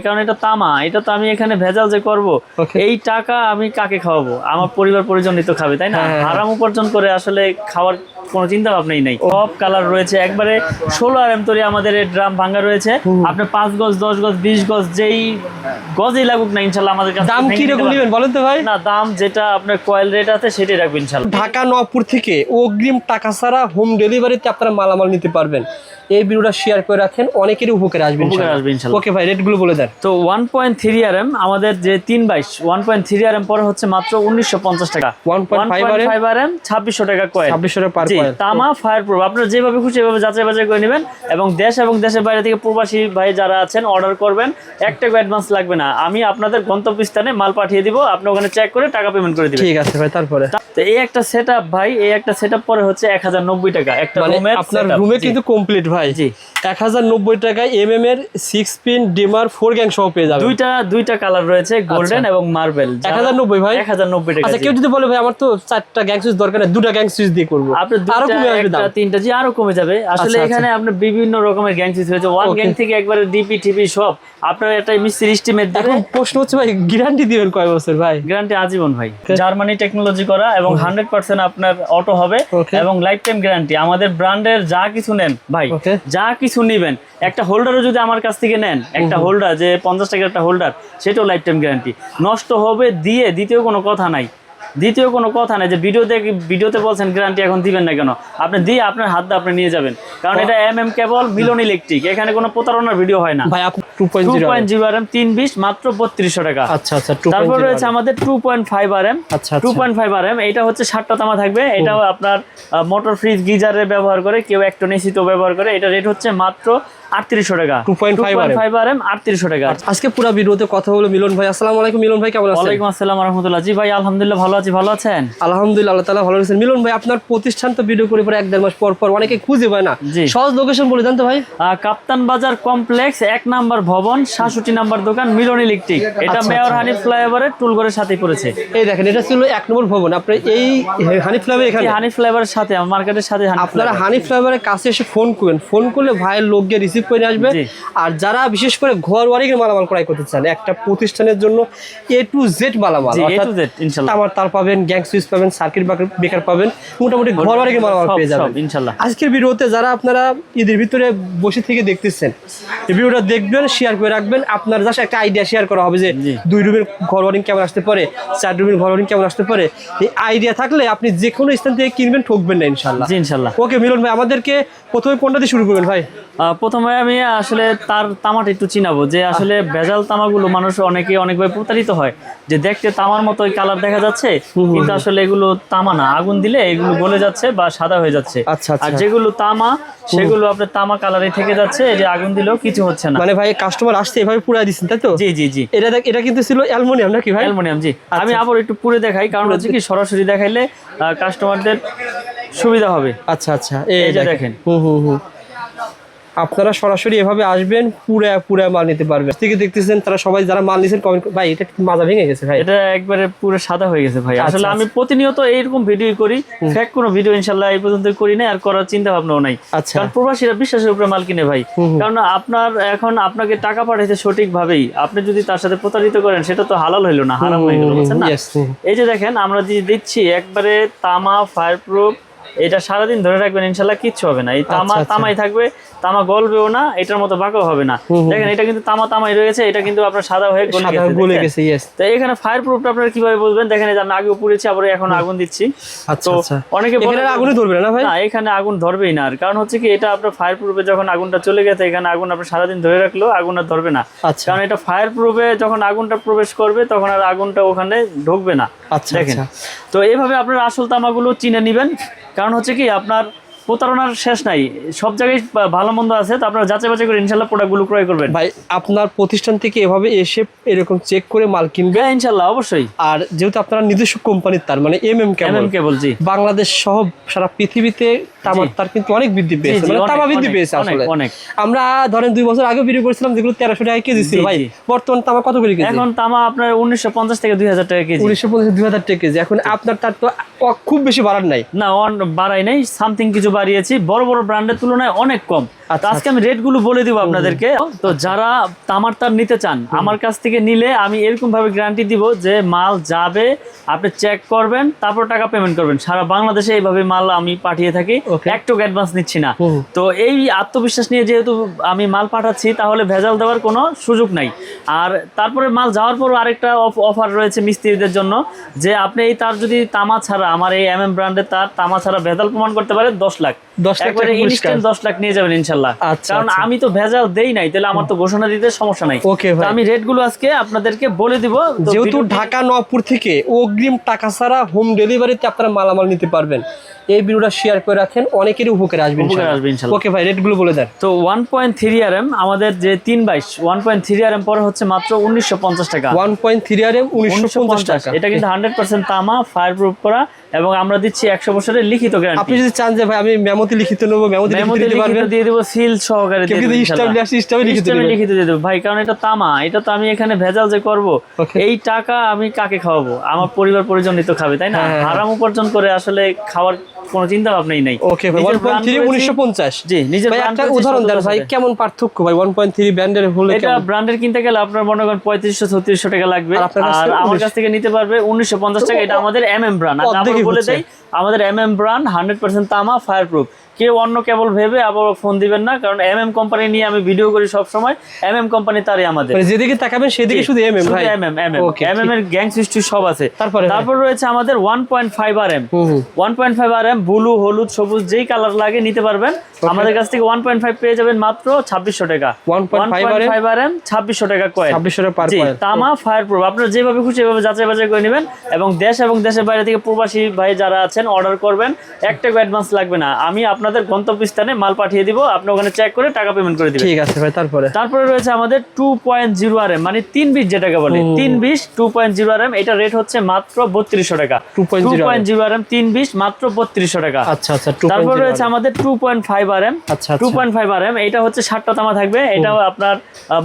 কারণ এটা তামা, এটা তো আমি এখানে ভেজাল যে করবো, এই টাকা আমি কাকে খাওয়াবো? আমার পরিবার পরিজনই তো খাবে, তাই না? হারাম উপার্জন করে আসলে খাওয়ার কোনো চিন্তা ভাবনাই নাই। সব কালার রয়েছে, একবারে 16 তৈরি আমাদের ড্রাম ভাঙা রয়েছে। আপনার 5 গজ 10 গজ 20 গজ যেই গজই লাগুক না ইনশাল্লাহ আমাদের কাছে। দাম কি রকম নেবেন বলেন তো ভাই? না, দাম যেটা আপনার কয়েল রেট আছে সেটাই রাখবেন ইনশাল্লাহ। ঢাকা নবপুর থেকে অগ্রিম টাকা ছাড়া হোম ডেলিভারিতে আপনারা মালামাল নিতে পারবেন। এই ভিডিওটা শেয়ার করে রাখেন, অনেকেরই উপকারে আসবে ইনশাআল্লাহ। ওকে ভাই, রেটগুলো বলে দেন। তো 1.3 RM আমাদের যে 322 1.3 RM পরে হচ্ছে মাত্র 1950 টাকা। 1.5 RM 2600 টাকা কয়েল, 2600 টাকা পার কয়েল। তামা ফায়ার প্রুফ। আপনারা যেভাবে খুশি এভাবে যাচাই বাছাই করে নেবেন এবং দেশ এবং দেশের বাইরে থেকে প্রবাসী ভাই যারা আছেন অর্ডার করবেন, 1 টাকা অ্যাডভান্স লাগবে না। আমি আপনাদের গন্তব্যস্থানে মাল পাঠিয়ে দিব, আপনি ওখানে চেক করে টাকা পেমেন্ট করে দিবেন। ঠিক আছে ভাই, তারপরে তো এই একটা সেটআপ ভাই, এই একটা সেটআপ পরে হচ্ছে 1090 টাকা একটা রুমের। আপনার রুমে কিন্তু কমপ্লিট ভাই। জি, 1090 টাকায় এমএম এর 6 পিন ডিমার 4 গ্যাং সহ পেয়ে যাবেন। দুইটা কালার রয়েছে, গোল্ডেন এবং মার্বেল। 1090 ভাই, 1090 টাকা। আচ্ছা, কেউ যদি বলে ভাই আমার তো 4টা গ্যাং সুইচ দরকার নেই, 2টা গ্যাং সুইচ দিয়ে করব, আপনি আরো কমে আসবে দাম? 3টা জি আরো কমে যাবে। আসলে এখানে আপনার বিভিন্ন রকমের গ্যাং সুইচ রয়েছে, ওয়ান গ্যাং থেকে একবারে ডিপি টিপি সব। আপনার একটা মিস্ত্রি এস্টিমেট দেবে। এখন প্রশ্ন হচ্ছে ভাই, গ্যারান্টি দিবেন কয় বছর ভাই? গ্যারান্টি আজীবন ভাই, জার্মানি টেকনোলজি করা এবং 100% আপনার অটো হবে এবং লাইফ টাইম গ্যারান্টি। আমাদের ব্র্যান্ডের যা কিছু নেন ভাই, যা কিছু নেবেন, একটা হোল্ডারও যদি আমার কাছ থেকে নেন, একটা হোল্ডার যে 50 টাকার একটা হোল্ডার, সেটাও লাইফ টাইম গ্যারান্টি। নষ্ট হবে দ্বিতীয় কোনো কথা নাই, যে ভিডিওতে বলছেন গ্যারান্টি এখন দিবেন না কেন? আপনি দিয়ে আপনার হাত দিয়ে আপনি নিয়ে যাবেন, কারণ এটা MM কেবল, মিলন ইলেকট্রিক, এখানে কোনো প্রতারণার ভিডিও হয় না ভাই। আপনি 2.0 RM 320 মাত্র 3200 টাকা। আচ্ছা আচ্ছা। তারপর রয়েছে আমাদের 2.5 RM। আচ্ছা, 2.5 RM এটা হচ্ছে 7টা তামা থাকবে। এটাও আপনার মোটর ফ্রিজ গিজারে ব্যবহার করে, কেউ ইলেকট্রনিক্সও ব্যবহার করে। এটা রেট হচ্ছে মাত্র 3800 টাকা। 2.5 RM 3800 টাকা। আজকে পুরো ভিডিওতে কথা হলো মিলন ভাই। আসসালামু আলাইকুম মিলন ভাই, কেমন আছেন? ওয়ালাইকুম আসসালাম ওয়া রাহমাতুল্লাহ। জি ভাই, আলহামদুলিল্লাহ ভালো আছি। ভালো আছেন? আলহামদুলিল্লাহ, আল্লাহ তাআলা ভালো রাখছেন। মিলন ভাই, আপনার প্রতিষ্ঠান তো ভিডিও করে পরে 1-1.5 মাস পর পর অনেকে খুঁজে পায় না, সহজ লোকেশন বলে দেন তো ভাই। কাপ্তান বাজার কমপ্লেক্স 1 নাম্বার ভবন, 66 নাম্বার দোকান, মিলন ইলেকট্রিক। এটা মেয়র হানিফ ফ্লাইওভারের টুলঘরের সাথেই পড়েছে। এই দেখেন, এটা ছিল 1 নম্বর ভবন। আপনি এই হানিফ ফ্লাইওভার, এখানে হানিফ ফ্লাইওভারের সাথে, মার্কেটের সাথে আপনারা হানিফ ফ্লাইওভারের কাছে এসে ফোন করবেন। ফোন করলে ভাইয়ের লোক গিয়ে রিসিভ করে আসবে। আর যারা বিশেষ করে ঘর ওয়ারিং এর মালামাল ক্রয় করতে চান, একটা প্রতিষ্ঠানের জন্য A to Z মালামাল, অর্থাৎ আমার তার পাবেন, গ্যাং সুইচ পাবেন, সার্কিট ব্রেকার পাবেন, মোটামুটি ঘর ওয়ারিং এর মালামাল পেয়ে যাবেন ইনশাআল্লাহ। আজকের ভিডিওতে যারা আপনারা ঈদের ভিতরে বসে থেকে দেখতেছেন, এই ভিডিওটা দেখবেন, শেয়ার করে রাখবেন। আপনার জাস্ট একটা আইডিয়া শেয়ার করা হবে যে 2 রুমের ঘর ওয়ারিং কেমন আসতে পারে, 4 রুমের ঘর ওয়ারিং কেমন আসতে পারে। এই আইডিয়া থাকলে আপনি যে কোনো স্থান থেকে কিনবেন, ঠকবেন না ইনশাআল্লাহ। জি ইনশাআল্লাহ। ওকে মিলন ভাই, আমাদেরকে প্রথমে কোনটা দিয়ে শুরু করবেন ভাই? প্রথমে আমি আসলে তার তামাটা একটু চিনাবো, যে আসলে ভেজাল তামাগুলো মানুষ অনেকভাবে প্রতারিত হয়, যে দেখতে তামার মতো কালার দেখা যাচ্ছে, কিন্তু আসলে এগুলো তামা না। আগুন দিলে এগুলো গলে যাচ্ছে বা সাদা হয়ে যাচ্ছে। আর যেগুলো তামা, সেগুলো আপনার তামা কালারে থেকে যাচ্ছে, যে আগুন দিলেও কিছু হচ্ছে না। মানে ভাই, কাস্টমার আসছে এভাবে পুরাই দিচ্ছেন, তাই তো? জি জি জি। এটা কিন্তু ছিল অ্যালুমিনিয়াম নাকি ভাই? অ্যালুমিনিয়াম, জি। আমি আবার একটু পুরে দেখাই, কারণ হচ্ছে কি সরাসরি দেখাইলে কাস্টমারদের সুবিধা হবে। আচ্ছা আচ্ছা, এই যে দেখেন। আপনারা সরাসরি এভাবে আসবেন, পুরা মাল নিতে পারবেন। থেকে দেখতেছেন তারা সবাই যারা মাল নিছেন কমেন্ট। ভাই, এটা মাজা ভেঙে গেছে ভাই, এটা একবারে পুরো সাদা হয়ে গেছে ভাই। আসলে আমি প্রতিনিয়ত এইরকম ভিডিও করি, ফেক কোনো ভিডিও ইনশাআল্লাহ এই পর্যন্ত করি না, আর করার চিন্তা ভাবনাও নাই। কারণ প্রবাসীরা বিশ্বাসের উপরে মাল কিনে ভাই। কারণ আপনাকে টাকা পাঠাইতে সঠিকভাবেই, আপনি যদি তার সাথে প্রতারিত করেন, সেটা তো হালাল হইলো না, হারাম হয়ে গেল, বুঝছেন না? এই যে দেখেন, আমরা যে দিচ্ছি একবারে তামা ফায়ার প্রুফ, এটা সারাদিন ধরে রাখবেন ইনশাআল্লাহ, কিচ্ছু হবে না। এই তামাই থাকবে, তামা গলবেও না, এটার মতো বাঁকাও হবে না। দেখেন, এটা কিন্তু তামাই রয়েছে, এটা কিন্তু আপনার সাদা হয়ে গলে গেছে। তো এখানে ফায়ার প্রুফটা আপনারা কিভাবে বুঝবেন? দেখেন, এই যে আমি আগে পুড়েছি, আবার এখন আগুন দিচ্ছি। তো অনেকে বলে আগুনে ধরবে না ভাই। না, এখানে আগুন ধরবেই না। আর কারণ হচ্ছে কি, এটা আপনার ফায়ার প্রুফে যখন আগুনটা চলে গেছে, এখানে আগুন আপনার সারাদিন ধরে রাখলেও আগুন আর ধরবে না। কারণ এটা ফায়ার প্রুফে যখন আগুনটা প্রবেশ করবে, তখন আর আগুনটা ওখানে ঢুকবে না। দেখেন, তো এইভাবে আপনার আসল তামাগুলো চিনে নিবেন। কারণ হচ্ছে কি, আপনার প্রতারণার শেষ নাই, সব জায়গায় ভালো মন্দ আছে। তো আপনারা যাচাই বাছাই করে ইনশাআল্লাহ প্রোডাক্টগুলো ক্রয় করবেন। ভাই, আপনার প্রতিষ্ঠান থেকে এভাবে এসে এরকম চেক করে মাল কিনবে ইনশাআল্লাহ, অবশ্যই। আর যেহেতু আপনারা নিজস্ব কোম্পানির তার, মানে MM কেবল, জি, বাংলাদেশ সহ সারা পৃথিবীতে তামার তার কিন্তু অনেক বৃদ্ধি পেয়েছে, মানে তামা বৃদ্ধি পেয়েছে আসলে অনেক। আমরা ধরেন 2 বছর আগে ভিডিও করেছিলাম, যেগুলো 1300 টাকা কেজি ছিল ভাই। বর্তমান তামা কত করে কেজি? এখন তামা আপনার 1950 থেকে 2000 টাকা কেজি। 1950 2000 টাকা কেজি। এখন আপনার তার তো খুব বেশি বাড়ার নাই, না বাড়াই নাই, সামথিং কিছু বাড়িয়েছি, বড় বড় ব্র্যান্ডের তুলনায় অনেক কম। আজকে আমি রেট গুলো বলে দিব আপনাদেরকে। তো যারা তামার তার নিতে চান আমার কাছ থেকে নিলে আমি এরকম ভাবে গ্যারান্টি দিব যে মাল যাবে, আপনি চেক করবেন, তারপর টাকা পেমেন্ট করবেন। সারা বাংলাদেশে এইভাবে মাল আমি পাঠিয়ে থাকি, একটু অ্যাডভান্স নিচ্ছি না। তো এই আত্মবিশ্বাস নিয়ে যেহেতু আমি মাল পাঠাচ্ছি, তাহলে ভেজাল দেওয়ার কোনো সুযোগ নাই। আর তারপরে মাল যাওয়ার পর আরেকটা অফার রয়েছে মিস্ত্রিদের জন্য, যে আপনি এই তার যদি তামা ছাড়া, আমার এই MM ব্র্যান্ডের তার তামা ছাড়া ভেজাল প্রমাণ করতে পারে 10 লাখ, একবারে ইনস্ট্যান্ট 10 লাখ নিয়ে যাবেন ইনশাআল্লাহ। কারণ আমি তো ভেজাল দেই নাই, তাহলে আমার তো ঘোষণা দিতে সমস্যা নাই। আমি রেট গুলো আজকে আপনাদেরকে বলে দিব। যেহেতু ঢাকা নওয়াবপুর থেকে অগ্রিম টাকা ছাড়া হোম ডেলিভারিতে আপনারা মালামাল নিতে পারবেন, এই ভিডিওটা শেয়ার করে রাখেন, অনেকেরই উপকারে আসবে ইনশাআল্লাহ। ওকে ভাই, রেট গুলো বলে দেন। তো 1.3 RM আমাদের যে 322 1.3 RM পরে হচ্ছে মাত্র 1950 টাকা। 1.3 RM 1950 টাকা। এটা কিন্তু 100% তামা, ফায়ার প্রুফ করা, এবং আমরা দিচ্ছি 100 বছরের লিখিত গ্যারান্টি। আপনি যদি চান যে ভাই আমি মেমোতে লিখিত নেব, মেমোতে লিখিত দিয়ে দেব, সিল সহকারে দিয়ে দেব ইনশাআল্লাহ। লিখিত দিয়ে দেব ভাই, কারণ এটা তামা, এটা তো আমি এখানে ভেজাল যে করব, এই টাকা আমি কাকে খাওয়াবো? আমার পরিবার পরিজনই তো খাবে, তাই না? হারাম উপার্জন করে আসলে খাওয়ার কোনো চিন্তা ভাবনাই নাই। ওকে ভাই, 1.3 1950। জি, নিজের ভাই একটা উদাহরণ দেন ভাই, কেমন পার্থক্য ভাই 1.3 ব্র্যান্ডের হলে? এটা ব্র্যান্ডের কিনতে গেলে আপনার মনে করেন 3500-3600 টাকা লাগবে, আর আমার কাছ থেকে নিতে পারবে 1950 টাকা। এটা আমাদের MM ব্র্যান্ড। আমরা বলে দেই আমাদের MM ব্র্যান্ড 100% তামা, ফায়ার প্রুফ। কেউ অন্য কেবল ভেবে আবার ফোন দিবেন না, কারণ MM কোম্পানি নিয়ে আমি ভিডিও করি সব সময়। MM কোম্পানি তারই আমাদের, যেদিকে তাকাবেন সেদিকে শুধু MM ভাই। MM এর গ্যাং সিস্টেম সব আছে। তারপর রয়েছে আমাদের 1.5 RM 1.5 RM ব্লু, হলুদ, সবুজ যেই কালার লাগে নিতে পারবেন। আমাদের কাছ থেকে 1.5 পেয়ে যাবেন মাত্র 2600 টাকা। 1.5 RM 2600 টাকা কয়েন, 2600 টাকা পার কয়েন। তামা, ফায়ার প্রুফ। আপনারা যেভাবে খুশি এভাবে যাচাই বাছাই করে নেবেন, এবং দেশ এবং দেশের বাইরে থেকে প্রবাসী ভাই যারা আছেন অর্ডার করবেন, একটা অ্যাডভান্স লাগবে না। আমি আপনাদের গন্তব্যস্থানে মাল পাঠিয়ে দিব, আপনি ওখানে চেক করে টাকা পেমেন্ট করে দিবেন। ঠিক আছে ভাই। তারপরে রয়েছে আমাদের 2.0 RM, মানে 320 যেটাকে বলে 320 2.0 RM। এটা রেট হচ্ছে মাত্র 3200 টাকা। 2.0 RM 320 মাত্র 3200 টাকা। আচ্ছা আচ্ছা। তারপর রয়েছে আমাদের 2.5 RM। 2.5 RM এটা হচ্ছে 60টা তামা থাকবে। এটাও আপনার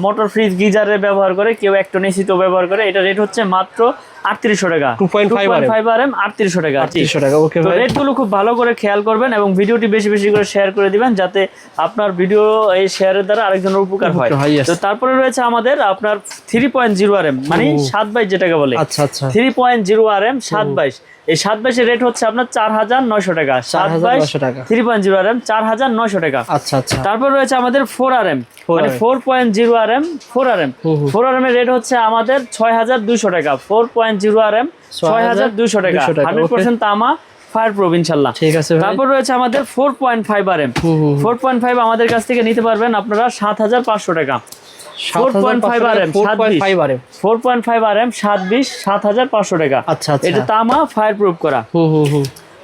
মোটর, ফ্রিজ, গিজারে ব্যবহার করে, কেউ ইলেকট্রনিক্সিতেও ব্যবহার করে। এটা রেট হচ্ছে মাত্র 3800 টাকা। 2.5 RM 3800 টাকা। 3800 টাকা। ওকে ভাই, রেটগুলো খুব ভালো করে খেয়াল করবেন এবং ভিডিওটি বেশি বেশি করে শেয়ার করে দিবেন, যাতে আপনার ভিডিও এই শেয়ারের দ্বারা আরেকজনের উপকার হয়। তো তারপরে রয়েছে আমাদের আপনার 3.0 RM, মানে 722 যেটাকে বলে। আচ্ছা আচ্ছা। 3.0 RM 722। এই 722 এর রেট হচ্ছে আপনার 4900 টাকা। 722 3.0 RM 4900 টাকা। আচ্ছা আচ্ছা। তারপর রয়েছে আমাদের 4 RM, মানে 4.0 RM 4 RM। 4 RM এর রেট হচ্ছে আমাদের 6200 টাকা। 4.0 RM 6200 টাকা। 100% তামা, ফায়ার প্রুফ ইনশাআল্লাহ। ঠিক আছে। তারপর রয়েছে আমাদের 4.5 RM। 4.5 আমাদের কাছ থেকে নিতে পারবেন আপনারা 7500 টাকা। 4.5 RM 7500 টাকা। আচ্ছা আচ্ছা। এটা তামা, ফায়ার প্রুফ করা।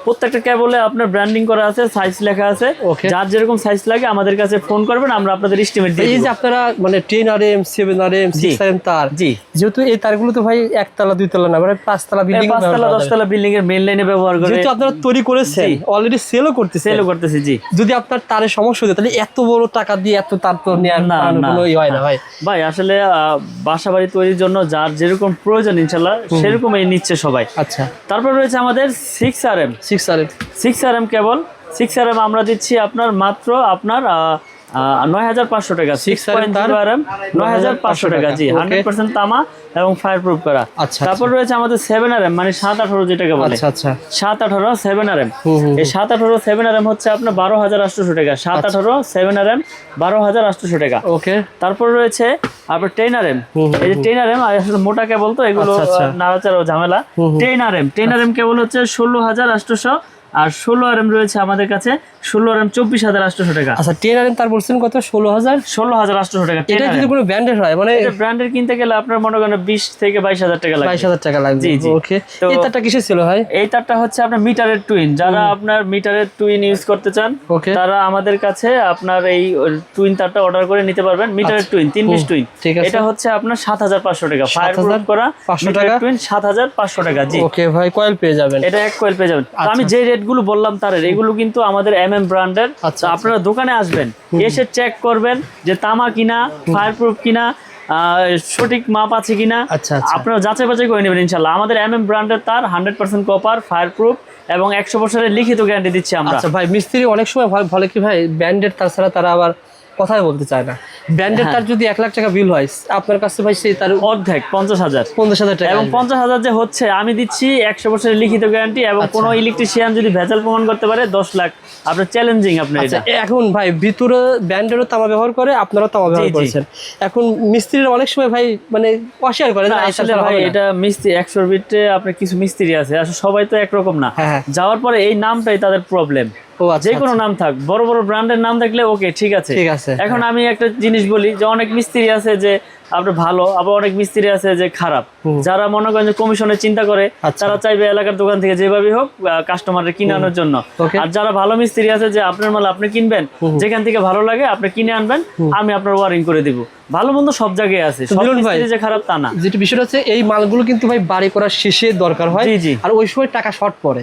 প্রত্যেকটা কেবলে আপনার ব্র্যান্ডিং করা আছে, সাইজ লেখা আছে। যার যেরকম সাইজ লাগে আমাদের কাছে ফোন করবেন, আমরা আপনাদের এস্টিমেট দিয়ে দেব। এই যে আপনারা মানে 10 RM 7 RM 6 RM তার, জি, যেহেতু এই তারগুলো তো ভাই একতলা দুইতলা না, মানে পাঁচতলা বিল্ডিং, 5তলা 10তলা বিল্ডিং এর মেইন লাইনে ব্যবহার করে। যেহেতু আপনারা তৈরি করেছেন, অলরেডি সেলও করতেছি, জি। যদি আপনার তারের সমস্যা হয়, তাহলে এত বড় টাকা দিয়ে এত তার তো নেওয়ার কোনো হয় না ভাই। ভাই আসলে বাসা বাড়ি তৈরির জন্য যার যেরকম প্রয়োজন ইনশাআল্লাহ সেরকমই নিচ্ছে সবাই। আচ্ছা। তারপর রয়েছে আমাদের 6 RM 6 RM কেবল। 6 RM আমরা দিচ্ছি আপনার মাত্র আপনার 9500 টাকা। 6.0 RM 9500 টাকা। জি, 100% তামা এবং ফায়ার প্রুফ করা। তারপর রয়েছে আমাদের 7 RM, মানে 718 যেটাকে বলে। আচ্ছা আচ্ছা। 718 7 RM। এই 718 7 RM হচ্ছে আপনার 12800 টাকা। 718 7 RM 12800 টাকা। ওকে। তারপর রয়েছে আপনার 10 RM। এই যে 10 RM আসলে মোটা কেবল, তো এগুলো নাড়াচাড়া ঝামেলা। 10 RM কেবল হচ্ছে 16800। আর 16 RM রয়েছে আমাদের কাছে। 16 RM 24800 টাকা। আচ্ছা, 10 RM তার বলছেন কত? 16800 টাকা। এটা যদি কোনো ব্র্যান্ডের হয়, মানে এটা ব্র্যান্ডের কিনতে গেলে আপনার মনে করেন 20 থেকে 22000 টাকা লাগবে। 22000 টাকা লাগবে। জি জি। ওকে। এই তারটা কিসের ছিল ভাই? এই তারটা হচ্ছে আপনার মিটারের টুইন। যারা আপনার মিটারের টুইন ইউজ করতে চান, তারা আমাদের কাছে আপনার এই টুইন তারটা অর্ডার করে নিতে পারবেন। মিটারের টুইন 320 টুইন। এটা হচ্ছে আপনার 7500 টাকা। ফায়ার প্রুফ করা 500 টাকা টুইন 7500 টাকা। জি। ওকে ভাই, কয়েল পেয়ে যাবেন। এটা এক কয়েল পেয়ে যাবেন। আমি যে রেটগুলো বললাম তারের, এগুলো কিন্তু আমাদের MM ব্র্যান্ডের। আপনারা দোকানে আসবেন, এসে চেক করবেন যে তামা কিনা, ফায়ার প্রুফ কিনা, সঠিক মাপ আছে কিনা, আপনারা যাচাই বাছাই করে নেবেন ইনশাআল্লাহ। আমাদের MM ব্র্যান্ডের তার 100% কপার, ফায়ার প্রুফ এবং 100 বছরের লিখিত গ্যারান্টি দিচ্ছি আমরা। আচ্ছা ভাই, মিস্ত্রি অনেক সময় বলে কি ভাই ব্যান্ডেড তার ছাড়া তারা আবার কথাই বলতে চায় না। ব্যান্ডেড তার যদি 1 লাখ টাকা বিল হয় আপনার কাছে ভাই সেই তার অর্ধেক 50,000 টাকা, এবং 50,000 যে হচ্ছে আমি দিচ্ছি 100 বছরের লিখিত গ্যারান্টি এবং কোনো ইলেকট্রিশিয়ান যদি ভেজাল প্রমাণ করতে পারে 10 লাখ আপনার চ্যালেঞ্জিং আপনার এটা। এখন ভাই ভিতরে ব্যান্ডেরও তামা ব্যবহার করে, আপনারাও তামা ব্যবহার করেছেন। এখন মিস্ত্রিরা অনেক সময় ভাই মানে অস্বীকার করে না, আসলে ভাই এটা মিস্ত্রি 100 বিটে আপনার কিছু মিস্ত্রি আছে, আসলে সবাই তো একরকম না। যাওয়ার পরে এই নামটাই তাদের প্রবলেম। যে কোনো নাম থাক, বড় বড় ব্র্যান্ডের নাম থাকলে ওকে ঠিক আছে। এখন আমি একটা জিনিস বলি যে অনেক মিস্ত্রি আছে যে আপনার ভালো, আবার অনেক মিস্ত্রি আছে যে খারাপ। যারা মনে করেন যে কমিশনের চিন্তা করে তারা চাইবে এলাকার দোকান থেকে যেভাবে হোক কাস্টমারের কিনানোর জন্য। আর যারা ভালো মিস্ত্রি আছে যে আপনার মাল আপনি কিনবেন, যেখান থেকে ভালো লাগে আপনি কিনে আনবেন, আমি আপনার ওয়ারিং করে দিব। ভালো মন্দ সব জায়গায় আছে, সব মিস্ত্রি যে খারাপ তা না। যেটা বিষয় হচ্ছে এই মালগুলো কিন্তু ভাই বাড়ি করার শেষে দরকার হয়, আর ওই সময় টাকা শর্ট পড়ে।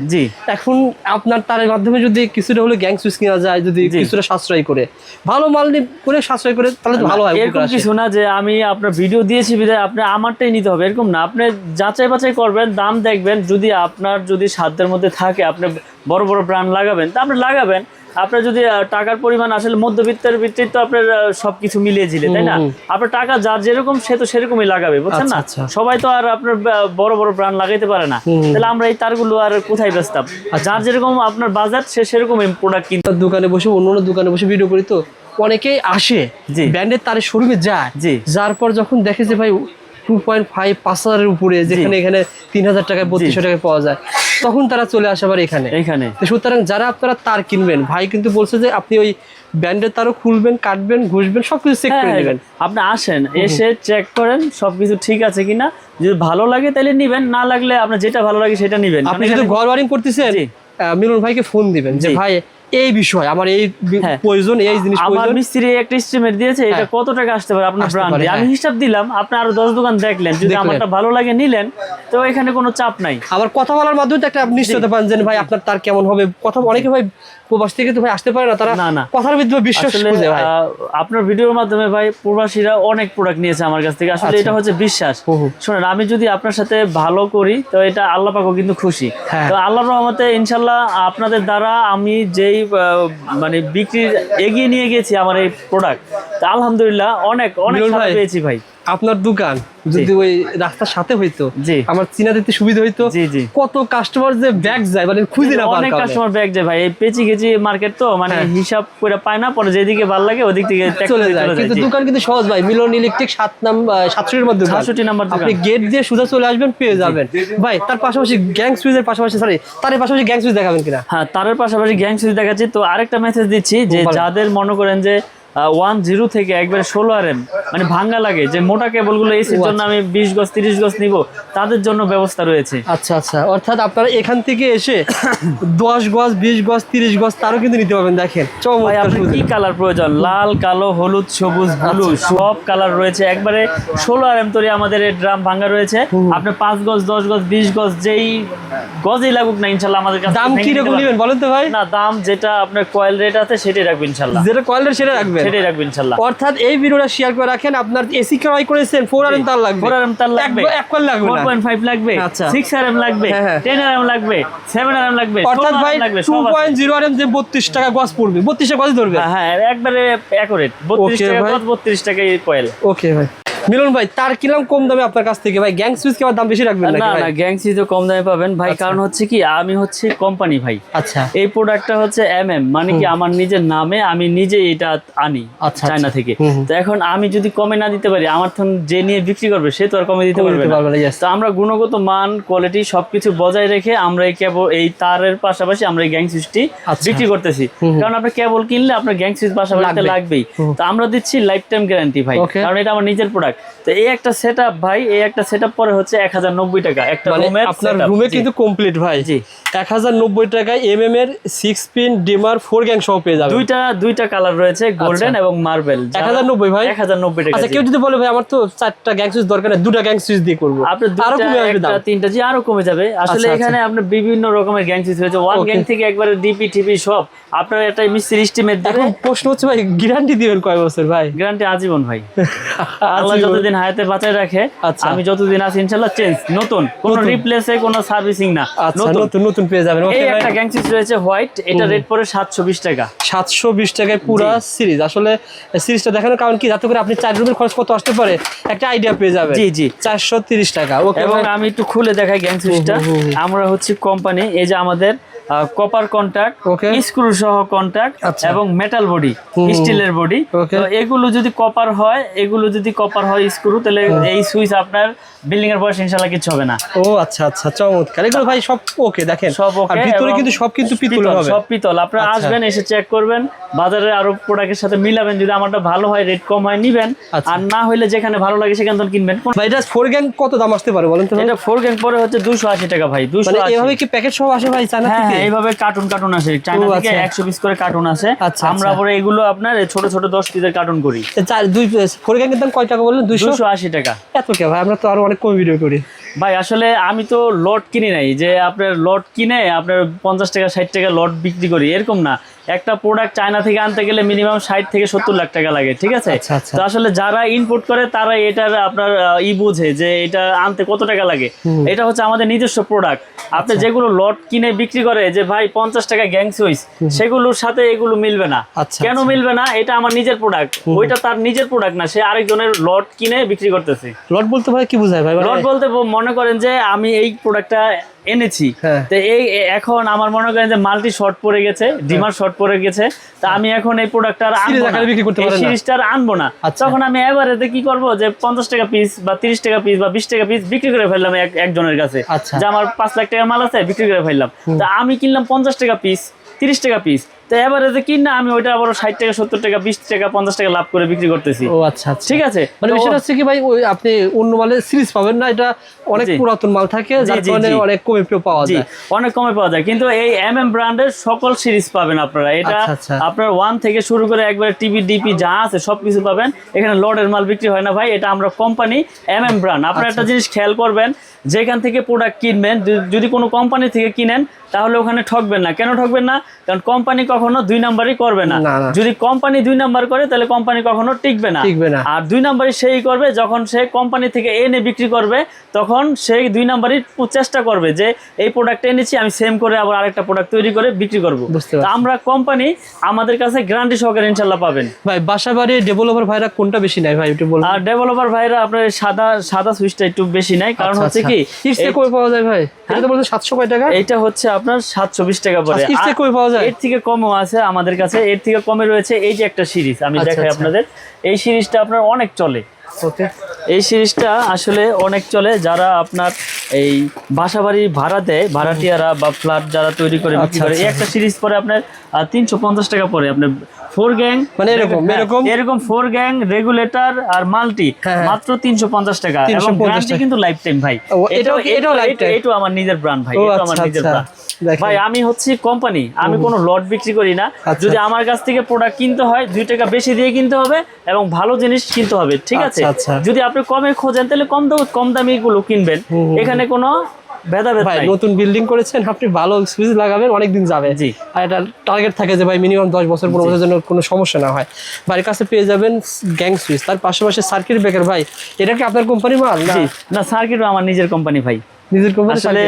এখন আপনার তার মাধ্যমে যদি কিছুটা হলে গ্যাং সুইচ কিনা যায়, যদি কিছুটা সাশ্রয় করে ভালো মাল করে সাশ্রয় করে, তাহলে ভালো হয়। এরকম কিছু না যে আমি আপনার ভিডিও দিয়েছি বিধায় আপনি আমারটাই নিতে হবে এরকম না। আপনি যাচাই বাছাই করবেন, দাম দেখবেন, যদি আপনার যদি সাধ্যের মধ্যে থাকে আপনি বড় বড় ব্র্যান্ড লাগাবেন তা আপনি লাগাবেন। আপনার যদি টাকার পরিমাণ আসলে মধ্যবিত্তের ভিত্তিতে তো আপনার সবকিছু মিলিয়ে ঝিলে, তাই না? আপনার টাকা যার যেরকম সে তো সেরকমই লাগাবে, বুঝছেন না? সবাই তো আর আপনার বড় বড় ব্র্যান্ড লাগাইতে পারে না, তাহলে আমরা এই তারগুলো আর কোথায় বেচতাম? যার যেরকম আপনার বাজার সে সেরকম প্রোডাক্ট কিনতে। দোকানে বসে অন্য দোকানে বসে ভিডিও করি তো অনেকেই আসে ব্র্যান্ডের তারের শোরুমে যায়, যার পর যখন দেখে যে ভাই 2.5-5,000-এর উপরে, যেখানে এখানে 3,000 টাকায় 3200 টাকায় পাওয়া যায়, তখন তারা চলে আসে আবার এখানে। সুতরাং যারা আপনারা তার কিনবেন, ভাই কিন্তু বলছে যে আপনি ওই ব্যান্ডের তারও খুলবেন, কাটবেন, ঘষবেন, সবকিছু চেক করে নেবেন। আপনি আসেন, এসে চেক করেন সবকিছু ঠিক আছে কিনা, যদি ভালো লাগে তাহলে নিবেন, না লাগলে আপনার যেটা ভালো লাগে সেটা নিবেন। আপনি যদি ঘর ওয়ারিং করতেছেন মিলন ভাইকে ফোন দিবেন যে ভাই এই বিষয় আমার এই প্রয়োজন, এই জিনিস প্রয়োজন। আমার মিস্ত্রি একটা এস্টিমেট দিয়েছে এটা কত টাকা আসতে পারে আপনার ব্র্যান্ডে, আমি হিসাব দিলাম, আপনি আরো 10 দোকান দেখলেন, যদি আমারটা ভালো লাগে নিলেন, তো এখানে কোনো চাপ নাই। আবার কথা বলার মাধ্যমে একটা নিশ্চয়তা পান যে ভাই আপনার তার কেমন হবে। কথা অনেকে ভাই প্রবাস থেকে তো ভাই আসতে পারে না, তারা কথার ভিতরে বিশ্বাস করে ভাই। আপনার ভিডিওর মাধ্যমে ভাই প্রবাসীরা অনেক প্রোডাক্ট নিয়েছে আমার কাছ থেকে, আসলে এটা হচ্ছে বিশ্বাস। শুনেন, আমি যদি আপনার সাথে ভালো করি তো এটা আল্লাহ পাকও কিন্তু খুশি। তো আল্লাহর রহমতে ইনশাআল্লাহ আপনাদের দ্বারা আমি যেই মানে বিক্রি এগিয়ে নিয়ে গেছি আমার এই প্রোডাক্ট, আলহামদুলিল্লাহ অনেক অনেক ভালো পেয়েছি ভাই। আপনার দোকান যদি ওই রাস্তার সাথে হইতো, আমার চিনা দিতে সুবিধা হইতো। কত কাস্টমার যে ব্যাগ যায় মানে খুঁজে না পায়, অনেক কাস্টমার ব্যাগ যায় ভাই। এই পেঁচি গেছি মার্কেট তো মানে হিসাব করে পায় না, পরে যেদিকে ভালো লাগে ওদিক থেকে চলে যায়। কিন্তু দোকান কিন্তু সহজ ভাই, মিলন ইলেকট্রিক 67 নম্বর দোকান, 67 নম্বর দোকান। আপনি গেট দিয়ে সোজা চলে আসবেন, পেয়ে যাবেন ভাই। তার পাশাপাশি গ্যাং সুইচের পাশাপাশি তারের পাশাপাশি গ্যাং সুইচ দেখাবেন কিনা? হ্যাঁ, তারের পাশাপাশি গ্যাং সুইচ দেখাচ্ছি। তো আরেকটা মেসেজ দিচ্ছি যে যাদের মনে করেন যে 10 থেকে একবারে 16 RM মানে ভাঙ্গা লাগে, যে মোটা কেবলগুলো এসির জন্য আমি 20 গজ 30 গজ নিব, তাদের জন্য ব্যবস্থা রয়েছে। আচ্ছা আচ্ছা, অর্থাৎ আপনারা এখান থেকে এসে 10 গজ 20 গজ 30 গজ তারও কিন্তু নিতে পারবেন। দেখেন ভাই আপনি কি কালার প্রয়োজন, লাল, কালো, হলুদ, সবুজ, ব্লু সব কালার রয়েছে। একবারে 16 RM তৈরি আমাদের এই ড্রাম ভাঙ্গা রয়েছে। আপনি 5 গজ 10 গজ 20 গজ যেই গজই লাগুক না ইনশাআল্লাহ আমাদের কাছে। দাম কি রকম নেবেন বলেন তো ভাই? না, দাম যেটা আপনার কয়েল রেট আছে সেটাই রাখবেন ইনশাআল্লাহ। যেটা কয়েল রেট সেটা রাখবেন, সেটাই রাখবেন ইনশাআল্লাহ। অর্থাৎ এই ভিডিওটা শেয়ার করে রাখেন। আপনার এসি ক্রয় করেছেন 4 RM তার লাগবে, 4 RM তার লাগবে, 1 কয়েল লাগবে, 4.5 লাগবে, 6 RM লাগবে, 10 RM লাগবে, 7 RM লাগবে। অর্থাৎ ভাই 2.0 RM যে 32 টাকা গজ পড়বে, 32 টাকা গজ ধরবে। হ্যাঁ, একবারে অ্যাকুরেট 32 টাকা গজ, 32 টাকা এই কয়েল। ওকে ভাই। মিলন ভাই তার কিনলাম কম দামে আপনার কাছ থেকে ভাই, গ্যাং সুইচ কি আবার দাম বেশি রাখবেন নাকি? না না, গ্যাং সুইচ কম দামে পাবেন ভাই। কারণ হচ্ছে কি, আমি হচ্ছে কোম্পানি ভাই। আচ্ছা, এই প্রোডাক্টটা হচ্ছে মানে কি আমার নিজের নামে, আমি নিজে এটা আনি চায়না থেকে। তো এখন আমি যদি কমে না দিতে পারি, আমার তো যে নিয়ে বিক্রি করবে সে তো আর কমে দিতে পারবে না। তো আমরা গুণগত মান, কোয়ালিটি সবকিছু বজায় রেখে আমরা এই তারের পাশাপাশি আমরা এই গ্যাং সুইচটি বিক্রি করতেছি। কারণ আপনি কেবল কিনলে আপনার গ্যাং সুইচ পাশাপাশি লাগবেই। তো আমরা দিচ্ছি লাইফ টাইম গ্যারান্টি ভাই, কারণ এটা আমার নিজের প্রোডাক্ট। তো এই একটা সেটআপ ভাই, এই একটা সেটআপ পরে হচ্ছে 1090 টাকা একটা রুমে। আপনার রুমে কিন্তু কমপ্লিট ভাই। জি, 1090 টাকায় এমএম এর 6 পিন ডিমার 4 গ্যাং সহ পেয়ে যাবেন। দুইটা কালার রয়েছে, গোল্ডেন এবং মার্বেল। 1090 ভাই, 1090 টাকা। আচ্ছা, কেউ যদি বলে ভাই আমার তো 4টা গ্যাং সুইচ দরকার নেই, 2টা গ্যাং সুইচ দিয়ে করব, আপনি আরো কমে আসবে দাম? 3টা জি আরো কমে যাবে। আসলে এখানে আপনার বিভিন্ন রকমের গ্যাং সুইচ রয়েছে, ওয়ান গ্যাং থেকে একবারে ডিপি টিপি সব। আপনার একটা মিস্ত্রি এস্টিমেট দেবে। এখন প্রশ্ন হচ্ছে ভাই গ্যারান্টি দিবেন কয় বছর ভাই? গ্যারান্টি আজীবন ভাই। আল্লাহ যতদিন হায়াতে বাঁচায় রাখে, আমি যতদিন আছি ইনশাআল্লাহ চেঞ্জ নতুন, কোনো রিপ্লেসে কোনো সার্ভিসিং না, নতুন নতুন পেয়ে যাবেন। এই একটা গ্যাং সুইচ রয়েছে হোয়াইট, এটা রেট পড়ে 720 টাকা। 720 টাকায় পুরো সিরিজ। আসলে সিরিজটা দেখানোর কারণ কি, যাতে করে আপনি 4 রুমের খরচ কত আসতে পারে একটা আইডিয়া পেয়ে যাবেন। জি জি 430 টাকা। ওকে, এবং আমি একটু খুলে দেখাই গ্যাং সুইচটা। আমরা হচ্ছে কোম্পানি, এই যে আমাদের কপার কন্টাক্ট, স্ক্রু সহ কন্টাক্ট এবং মেটাল বডি, স্টিলের বডি। তো এগুলো যদি কপার হয়, স্ক্রু, তাহলে এই সুইচ আপনার বিল্ডিং এর বয়স ইনশাআল্লাহ কিছু হবে না। ও আচ্ছা আচ্ছা, চমৎকার। এগুলো ভাই সব ওকে, দেখেন সব ওকে, আর ভিতরে কিন্তু সব কিন্তু পিতল হবে, সব পিতল। আপনারা আসবেন, এসে চেক করবেন, বাজারে আরো প্রোডাক্টের সাথে মিলাবেন, যদি আমারটা ভালো হয় রেট কম হয় নিবেন, আর না হইলে যেখানে ভালো লাগে সেখান থেকে কিনবেন। ভাই এটা 4 গ্যাং কত দাম আসতে পারে বলেন তো? এটা 4 গ্যাং পরে হচ্ছে 280 টাকা ভাই। 280। মানে এভাবে কি প্যাকেট সহ আসে ভাই চায়না থেকে? হ্যাঁ, এইভাবে কার্টুন আসে চায়না থেকে, 100 পিস করে কার্টুন আসে। আমরা পরে এগুলো আপনার ছোট ছোট 10 পিসের কার্টুন করি। 4 গ্যাং এর দাম কয় টাকা বললেন? 280 টাকা। এত কে ভাই, আমরা তো আরো অনেক কম ভিডিও করি। ভাই আসলে আমি তো লট কিনি নাই যে আপনার লট কিনে আপনার 50 টাকা 60 টাকা লট বিক্রি করি, এরকম না। একটা প্রোডাক্ট চায়না থেকে আনতে গেলে মিনিমাম 60 থেকে 70 লাখ টাকা লাগে, ঠিক আছে? তো আসলে যারা ইনপুট করে তারা এটার আপনার বুঝে যে এটা আনতে কত টাকা লাগে। এটা হচ্ছে আমাদের নিজস্ব প্রোডাক্ট। আপনি যেগুলো লট কিনে বিক্রি করে যে ভাই 50 টাকা গ্যাং সুইচ, সেগুলোর সাথে এগুলো মিলবে না। কেন মিলবে না? এটা আমার নিজের প্রোডাক্ট, ওইটা তার নিজের প্রোডাক্ট না, সে আরেকজনের লট কিনে বিক্রি করতেছে। লট বলতে ভাই কি বোঝায় ভাই? লট বলতে মনে করেন যে আমি এই প্রোডাক্টটা এনেছি, তো এই এখন আমার মনে করেন যে মাল্টি শর্ট পড়ে গেছে, ডিমার শর্ট পড়ে গেছে, তা আমি এখন এই প্রোডাক্টটা আর আনবো না, এই সিরিজটা আর আনবো না। তখন আমি এভারেজে কি করবো, যে 50 টাকা পিস বা 30 টাকা পিস বা 20 টাকা পিস বিক্রি করে ফেললাম একজনের কাছে, যে আমার 5 লাখ টাকা মাল আছে, বিক্রি করে ফেললাম। তা আমি কিনলাম 50 টাকা পিস, 30 টাকা পিস, তো এভারেজে কিনা আমি ওইটা আবার 60 টাকা 70 টাকা 20 টাকা 50 টাকা লাভ করে বিক্রি করতেছি। ও আচ্ছা, ঠিক আছে। মানে বিষয়টা হচ্ছে কি ভাই, ওই আপনি অন্য মালের সিরিজ পাবেন না, এটা অনেক পুরাতন মাল থাকে, যার কারণে অনেক কমে পাওয়া যায়। অনেক কমে পাওয়া যায়, কিন্তু এই এমএম ব্র্যান্ডের সকল সিরিজ পাবেন আপনারা। এটা আপনার 1 থেকে শুরু করে একবারে টিভি ডিপি যা আছে সবকিছু পাবেন এখানে। লটের মাল বিক্রি হয় না ভাই, এটা আমরা কোম্পানি এমএম ব্র্যান্ড। আপনারা একটা জিনিস খেয়াল করবেন, যেখান থেকে প্রোডাক্ট কিনবেন, যদি কোনো কোম্পানি থেকে কিনেন তাহলে ওখানে ঠকবেন না। কেন ঠকবেন না? কারণ কোম্পানি কখনো 2 নাম্বারই করবে না। যদি কোম্পানি 2 নাম্বার করে তাহলে কোম্পানি কখনো টিকবে না। আর 2 নাম্বারই সেই করবে যখন সে কোম্পানি থেকে এনে বিক্রি করবে, তখন সে 2 নাম্বারই চেষ্টা করবে যে এই প্রোডাক্ট এনেছি আমি সেম করে আবার আরেকটা প্রোডাক্ট তৈরি করে বিক্রি করব। আমরা কোম্পানি আমাদের কাছে গ্যারান্টি সহকারে ইনশাআল্লাহ পাবেন। ভাই বাসাবাড়ি ডেভেলপার ভাইরা কোনটা বেশি নেয় ভাই একটু বলুন? আর ডেভেলপার ভাইরা আপনার সাদা সুইচটা একটু বেশি নেয়, কারণ হচ্ছে কি কিস্তি কই পাওয়া যায় ভাই? এটা তো বলতে 700 কয় টাকা? এটা হচ্ছে আপনার 720 টাকা পড়ে। কিস্তি কই পাওয়া যায়? এর থেকে কমও আছে আমাদের কাছে, এর থেকে কমে রয়েছে এই যে একটা সিরিজ আমি দেখাই আপনাদের। এই সিরিজটা আপনার অনেক চলে। এই সিরিজটা আসলে অনেক চলে, যারা আপনার এই বাসাবাড়ি ভাড়া দেয়, ভাড়াটিয়ারা বা ফ্ল্যাট যারা তৈরি করে বিক্রি করে, এই একটা সিরিজ পরে আপনার 350 টাকা পড়ে। আপনার 4 গ্যাং মানে এরকম 4 গ্যাং রেগুলেটর আর মাল্টি মাত্র 350 টাকা, এবং গ্যারান্টি কিন্তু লাইফ টাইম ভাই। এটাও আমার নিজের ব্র্যান্ড ভাই, এটা আমার নিজের ব্র্যান্ড ভাই। আমি হচ্ছে কোম্পানি, আমি কোনো লট বিক্রি করি না। যদি আমার কাছ থেকে প্রোডাক্ট কিনতে হয় 2 টাকা বেশি দিয়ে কিনতে হবে এবং ভালো জিনিস কিনতে হবে, ঠিক আছে? যদি আপনি কমে খোঁজেন তাহলে কম দামি গুলো কিনবেন, এখানে কোনো ভেদাভেদ নাই। নতুন বিল্ডিং করেছেন আপনি, ভালো সুইচ লাগাবেন, অনেক দিন যাবে। আর এটা টার্গেট থাকে যে ভাই মিনিমাম 10 বছর 15 বছরের জন্য কোনো সমস্যা না হয়। বাড়ির কাছে পেয়ে যাবেন গ্যাং সুইচ, তার পাশাপাশি সার্কিট ব্রেকার। ভাই এটা কি আপনার কোম্পানি মাল? না, সার্কিটও আমার নিজের কোম্পানি ভাই, নিজের কোম্পানি। আসলে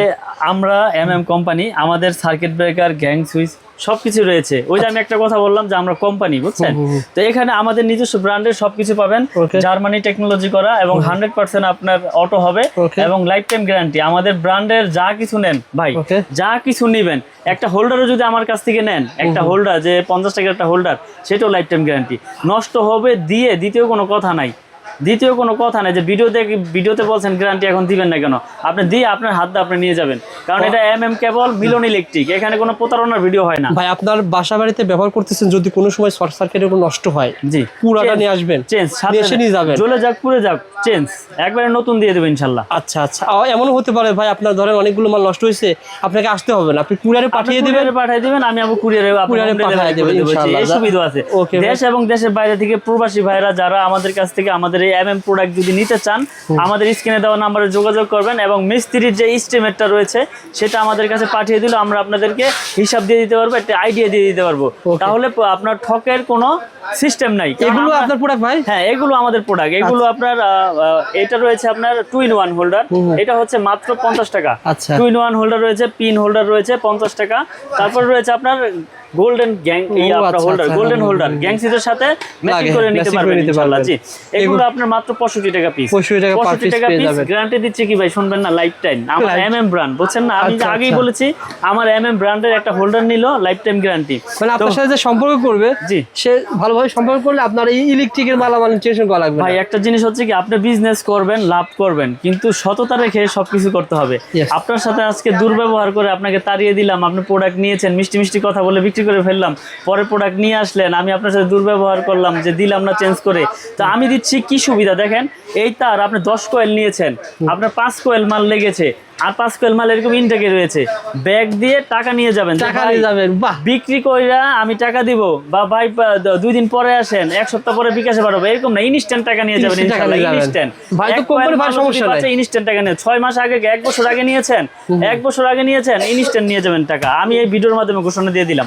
আমরা এমএম কোম্পানি, আমাদের সার্কিট ব্রেকার গ্যাং সুইচ সবকিছু রয়েছে। ওই যে আমি একটা কথা বললাম যে আমরা কোম্পানি, বুঝছেন? তো এখানে আমাদের নিজস্ব ব্র্যান্ডের সবকিছু পাবেন, জার্মানি টেকনোলজি করা, এবং 100% আপনার অটো হবে এবং লাইফ টাইম গ্যারান্টি। আমাদের ব্র্যান্ডের যা কিছু নেন ভাই, যা কিছু নেবেন, একটা হোল্ডারও যদি আমার কাছ থেকে নেন, একটা হোল্ডার যে 50 টাকার একটা হোল্ডার, সেটাও লাইফ টাইম গ্যারান্টি। নষ্ট হবে দ্বিতীয় কোনো কথা নাই, যে ভিডিওতে বলছেন গ্যারান্টি এখন দিবেন না কেন? আপনি দিয়ে আপনার হাত দিয়ে আপনি নিয়ে যাবেন, কারণ এটা এমএম কেবল, মিলন ইলেকট্রিক, এখানে কোনো প্রতারণার ভিডিও হয় না। ভাই আপনার বাসা বাড়িতে ব্যবহার করতেছেন, যদি কোনো সময় শর্ট সার্কিটের কোনো নষ্ট হয়, পুরাটা নিয়ে আসবেন, চেঞ্জ এসে নিয়ে যাবেন, জ্বলে যাক পুড়ে যাক চেঞ্জ একবারে নতুন দিয়ে দেবেন ইনশাআল্লাহ। আচ্ছা, এমনও হতে পারে ভাই আপনার ধরেন অনেকগুলো মাল নষ্ট হয়েছে, আপনাকে আসতে হবে না, আপনি কুরিয়ারে পাঠিয়ে দিবেন, আমি আবার কুরিয়ারে পাঠিয়ে দেব, এই সুবিধা আছে। দেশ এবং দেশের বাইরে থেকে প্রবাসী ভাইরা যারা আমাদের কাছ থেকে আমাদের এই MM প্রোডাক্ট যদি নিতে চান আমাদের স্ক্রিনে দেওয়া নম্বরে যোগাযোগ করবেন এবং মিস্ত্রির যে এস্টিমেটটা রয়েছে সেটা আমাদের কাছে পাঠিয়ে দিলে আমরা আপনাদেরকে হিসাব দিয়ে দিতে পারবো, একটা আইডিয়া দিয়ে দিতে পারবো। তাহলে আপনার ঠকের কোনো সিস্টেম নাই। এগুলো আপনার প্রোডাক্ট ভাই? হ্যাঁ, এগুলো আমাদের প্রোডাক্ট। এগুলো আপনার এটা রয়েছে আপনার 2-in-1 হোল্ডার, এটা হচ্ছে মাত্র 50 টাকা। 2-in-1 হোল্ডার রয়েছে, পিন হোল্ডার রয়েছে 50 টাকা। তারপর রয়েছে আপনার golden gang holder, golden holder গ্যাংসিদের সাথে ম্যাচিং করে নিতে পারবেন ইনশাআল্লাহ। জি, এগুলো আপনার মাত্র 65 টাকা পিস। 65 টাকা পিস গ্যারান্টি দিচ্ছে কি ভাই, শুনবেন না, লাইফ টাইম। আমার MM ব্র্যান্ড, বুঝছেন না, আমি আগেই বলেছি আমার MM ব্র্যান্ডের একটা হোল্ডার নিল লাইফ টাইম গ্যারান্টি। মানে আপনার সাথে যে সম্পর্ক করবে, জি, সে ভালোভাবে সম্পর্ক করলে আপনার এই ইলেকট্রিকের মালামাল টেনশন করা লাগবে ভাই। একটা জিনিস হচ্ছে কি, আপনি বিজনেস করবেন, লাভ করবেন, কিন্তু সততা রেখে সবকিছু করতে হবে। আপনার সাথে আজকে দুর্ব্যবহার করে আপনাকে তাড়িয়ে দিলাম, আপনি প্রোডাক্ট নিয়েছেন, মিষ্টি মিষ্টি কথা বলে বিক্রি করে ফেললাম, পরে প্রোডাক্ট নিয়ে আসলেন, আমি আপনার সাথে দুর্ব্যবহার করলাম, যে দিলাম না চেঞ্জ করে। তো আমি দিচ্ছি কি সুবিধা দেখেন, এই তার আপনি 10 কয়েল নিয়েছেন, আপনার 5 কয়েল মাল লেগেছে, আর 5 কয়েল মাল এরকম ইনটেকে রয়েছে, ব্যাগ দিয়ে টাকা নিয়ে যাবেন, বাহ, বিক্রি কইরা আমি টাকা দিব, বা ভাই 2 দিন পরে আসেন, 1 সপ্তাহ পরে বিকাশে পাঠাবো, এরকম না, ইনস্ট্যান্ট টাকা নিয়ে যাবেন ইনশাআল্লাহ। ইনস্ট্যান্ট ভাই, তো কোম্পানি ভাই সমস্যা নাই, ইনস্ট্যান্ট টাকা নিয়ে 6 মাস আগে, 1 বছর আগে নিয়েছেন, 1 বছর আগে নিয়েছেন, ইনস্ট্যান্ট নিয়ে যাবেন টাকা। আমি এই ভিডিওর মাধ্যমে ঘোষণা দিয়ে দিলাম,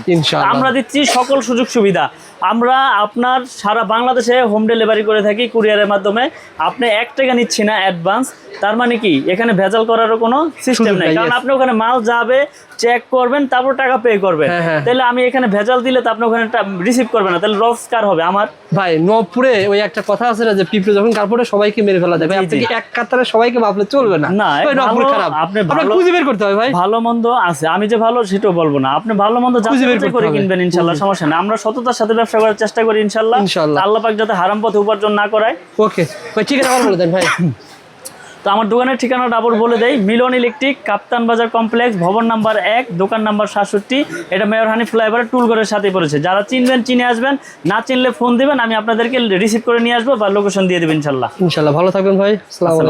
আমরা দিচ্ছি সকল সুযোগ সুবিধা। আমরা আপনার সারা বাংলাদেশে হোম ডেলিভারি করে থাকি কুরিয়ারের মাধ্যমে। আপনি 1 টাকা নিচ্ছি না অ্যাডভান্স, তার মানে কি এখানে ভেজাল করারও কোনো সিস্টেম নাই, কারণ আপনি ওখানে মাল যাবে, চেক করবেন, তারপর টাকা পে করবেন। তাহলে আমি এখানে ভেজাল দিলে তো আপনি ওখানে রিসিভ করবেন না, তাহলে লস কার হবে? আমার। ভাই নবপুরে ওই একটা কথা আছে না, যে পিঁপড়ে যখন কাপড়ে সবাইকে মেরে ফেলা যায়, আপনি এক কাতারে সবাইকে মাপলে চলবে না। না, নবপুর খারাপ, আপনি খুঁজে বের করতে হবে ভাই। ভালো মন্দ আছে, আমি যে ভালো সেটাও বলবো না, আপনি ভালো মন্দ যাচাই করে কিনবেন ইনশাআল্লাহ, সমস্যা নেই। আমরা সততার সাথে ব্যবসা করার চেষ্টা করি ইনশাআল্লাহ। আল্লাহ পাক যাতে হারাম পথে উপার্জন না করায়। ওকে ভাই, ঠিক আছে, আবার বলে দেন ভাই। তো আমার দোকানের ঠিকানাটা আবার বলে দেই, মিলন ইলেকট্রিক, কাপ্তান বাজার কমপ্লেক্স, ভবন নাম্বার 1, দোকান নাম্বার 67। এটা মেয়র হানি ফ্লাইওভারের টুলঘরের সাথে পড়েছে। যারা চিনবেন চিনে আসবেন, না চিনলে ফোন দিবেন, আমি আপনাদেরকে রিসিভ করে নিয়ে আসবো বা লোকেশন দিয়ে দেবেন ইনশাআল্লাহ। ভালো থাকবেন ভাই, আসসালামু আলাইকুম।